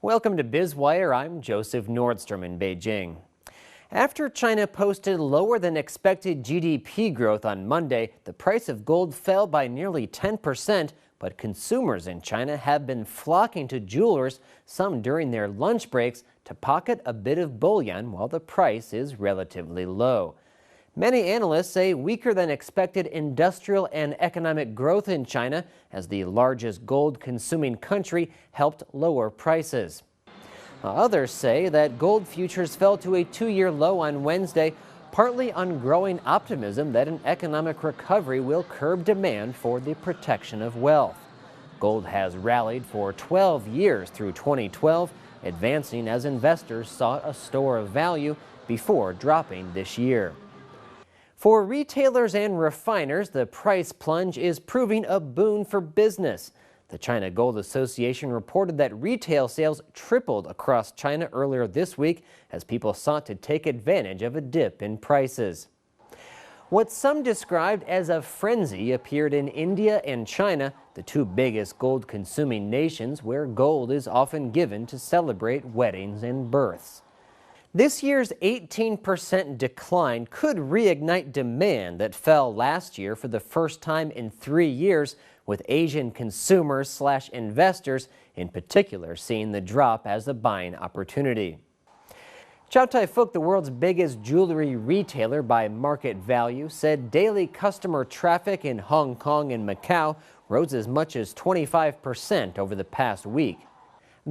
Welcome to Biz Wire. I'm Joseph Nordstrom in Beijing. After China posted lower than expected GDP growth on Monday, the price of gold fell by nearly 10%, but consumers in China have been flocking to jewelers, some during their lunch breaks, to pocket a bit of bullion while the price is relatively low. Many analysts say weaker than expected industrial and economic growth in China, as the largest gold-consuming country, helped lower prices. Others say that gold futures fell to a two-year low on Wednesday, partly on growing optimism that an economic recovery will curb demand for the protection of wealth. Gold has rallied for 12 years through 2012, advancing as investors sought a store of value before dropping this year. For retailers and refiners, the price plunge is proving a boon for business. The China Gold Association reported that retail sales tripled across China earlier this week as people sought to take advantage of a dip in prices. What some described as a frenzy appeared in India and China, the two biggest gold-consuming nations where gold is often given to celebrate weddings and births. This year's 18% decline could reignite demand that fell last year for the first time in 3 years, with Asian consumers/investors in particular seeing the drop as a buying opportunity. Chow Tai-fook, the world's biggest jewelry retailer by market value, said daily customer traffic in Hong Kong and Macau rose as much as 25% over the past week.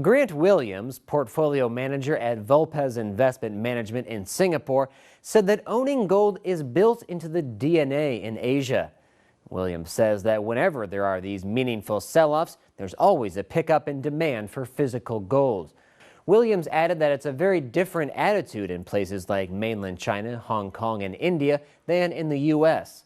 Grant Williams, portfolio manager at Volpes Investment Management in Singapore, said that owning gold is built into the DNA in Asia. Williams says that whenever there are these meaningful sell-offs, there's always a pickup in demand for physical gold. Williams added that it's a very different attitude in places like mainland China, Hong Kong, and India than in the U.S.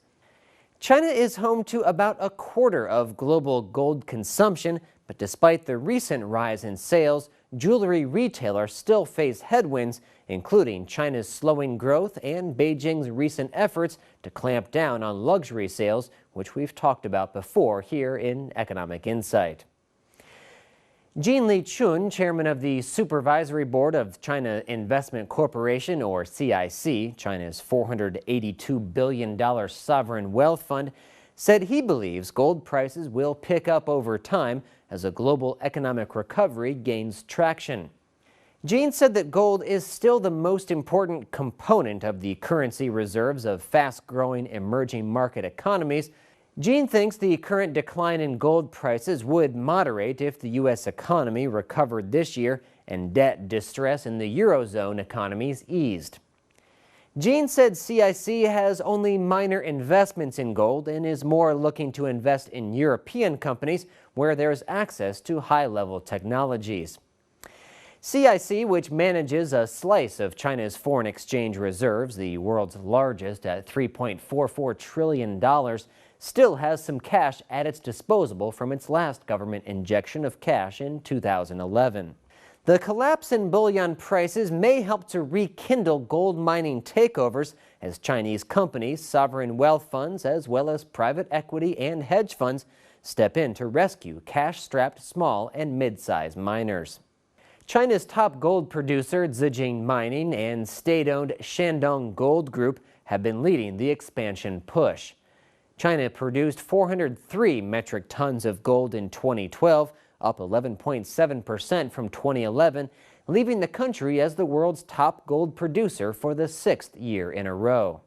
China is home to about a quarter of global gold consumption, but despite the recent rise in sales, jewelry retailers still face headwinds, including China's slowing growth and Beijing's recent efforts to clamp down on luxury sales, which we've talked about before here in Economic Insight. Jean Li-chun, chairman of the Supervisory Board of China Investment Corporation, or CIC, China's $482 billion sovereign wealth fund, said he believes gold prices will pick up over time as a global economic recovery gains traction. Jean said that gold is still the most important component of the currency reserves of fast-growing emerging market economies. Jean thinks the current decline in gold prices would moderate if the U.S. economy recovered this year and debt distress in the Eurozone economies eased. Jean said CIC has only minor investments in gold and is more looking to invest in European companies where there is access to high-level technologies. CIC, which manages a slice of China's foreign exchange reserves, the world's largest at $3.44 trillion, still has some cash at its disposal from its last government injection of cash in 2011. The collapse in bullion prices may help to rekindle gold mining takeovers as Chinese companies, sovereign wealth funds, as well as private equity and hedge funds step in to rescue cash-strapped small and mid-sized miners. China's top gold producer, Zijin Mining, and state-owned Shandong Gold Group have been leading the expansion push. China produced 403 metric tons of gold in 2012, up 11.7% from 2011, leaving the country as the world's top gold producer for the 6th year in a row.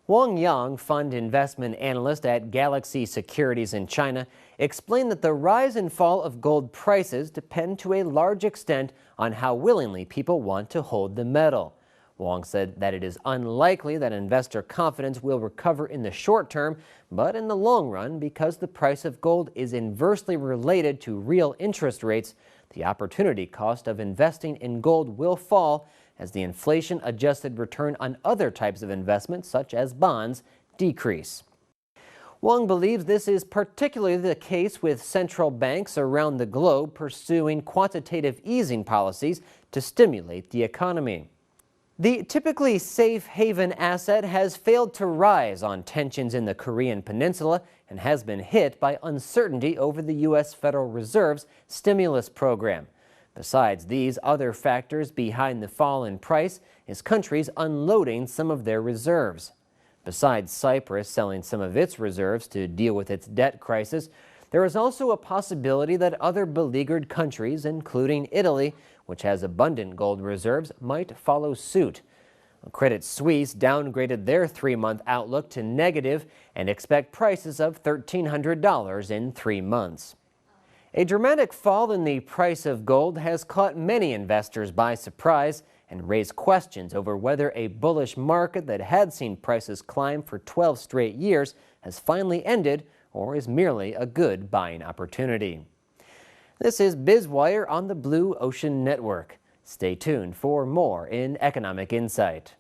Wang Yang, fund investment analyst at Galaxy Securities in China, explained that the rise and fall of gold prices depend to a large extent on how willingly people want to hold the metal. Wang said that it is unlikely that investor confidence will recover in the short term, but in the long run, because the price of gold is inversely related to real interest rates, the opportunity cost of investing in gold will fall as the inflation-adjusted return on other types of investments, such as bonds, decrease. Wang believes this is particularly the case with central banks around the globe pursuing quantitative easing policies to stimulate the economy. The typically safe haven asset has failed to rise on tensions in the Korean Peninsula and has been hit by uncertainty over the U.S. Federal Reserve's stimulus program. Besides these, other factors behind the fall in price is countries unloading some of their reserves. Besides Cyprus selling some of its reserves to deal with its debt crisis, there is also a possibility that other beleaguered countries, including Italy, which has abundant gold reserves, might follow suit. Credit Suisse downgraded their 3-month outlook to negative and expect prices of $1,300 in 3 months. A dramatic fall in the price of gold has caught many investors by surprise and raised questions over whether a bullish market that had seen prices climb for 12 straight years has finally ended or is merely a good buying opportunity. This is Biz Wire on the Blue Ocean Network. Stay tuned for more in Economic Insight.